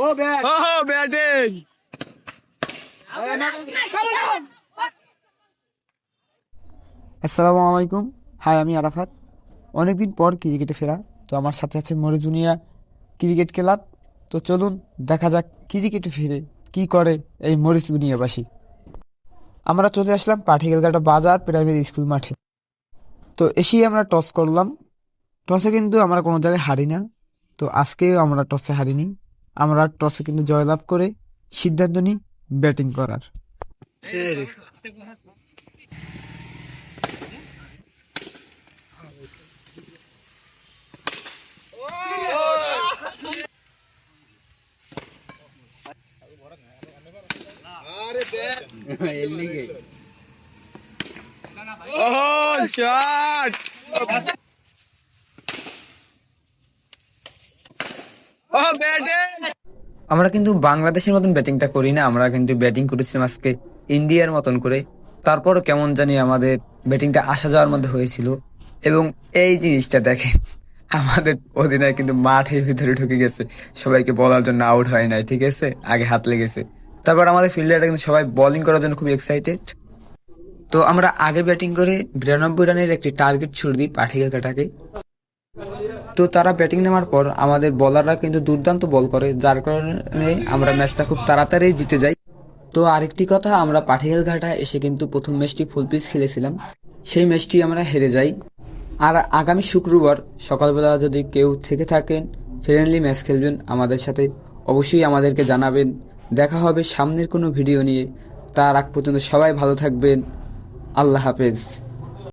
ও bat ও batting আসসালামু আলাইকুম। High, আমি আরাফাত। অনেকদিন পর ক্রিকেটে ফেরা। তো আমার সাথে আছে মরিজুনিয়া ক্রিকেট ক্লাব। তো চলুন দেখা যাক ক্রিকেটে ফিরে কি করে এই মরিজুনিয়াবাসী। আমরা চলে আসলাম পাঠিয়ালঘাটা বাজার প্রাইমারি স্কুল মাঠে। তো এসেই আমরা টস করলাম। টসে কিন্তু আমরা কোনো জায়গায় হারি না। তো আজকেও আমরা টসে হারিনি। আমরা টসে কিন্তু জয়লাভ করে সিদ্ধান্ত নিই ব্যাটিং করার। আমরা কিন্তু বাংলাদেশের মতন ব্যাটিংটা করি না, আমরা কিন্তু ব্যাটিং করেছিলাম আজকে ইন্ডিয়ার মতন করে। তারপরও কেমন জানি আমাদের ব্যাটিংটা আসা যাওয়ার মধ্যে হয়েছিল। এবং এই জিনিসটা দেখেন, আমাদের অধিনায়ক কিন্তু মাঠের ভিতরে ঢুকে গেছে, সবাইকে বলার জন্য আউট হয় নাই, ঠিক আছে, আগে হাত লেগেছে। তারপর আমাদের ফিল্ডাররা কিন্তু সবাই বোলিং করার জন্য খুব এক্সাইটেড। তো আমরা আগে ব্যাটিং করে 92 রানের একটি টার্গেট ছুড়ে দিই পাঠিয়ালঘাটাকে। তো তারা ব্যাটিং নেওয়ার পর আমাদের বলাররা কিন্তু দুর্দান্ত বল করে, যার কারণে আমরা ম্যাচটা খুব তাড়াতাড়ি জিতে যাই। তো আরেকটি কথা, আমরা পাঠিয়ালঘাটা এসে কিন্তু প্রথম ম্যাচটি ফুল পিচ খেলেছিলাম, সেই ম্যাচটি আমরা হেরে যাই। আর আগামী শুক্রবার সকালবেলা যদি কেউ থেকে থাকেন, ফ্রেন্ডলি ম্যাচ খেলবেন আমাদের সাথে, অবশ্যই আমাদেরকে জানাবেন। দেখা হবে সামনের কোনো ভিডিও নিয়ে। তার আগ পর্যন্ত সবাই ভালো থাকবেন। আল্লাহ হাফেজ।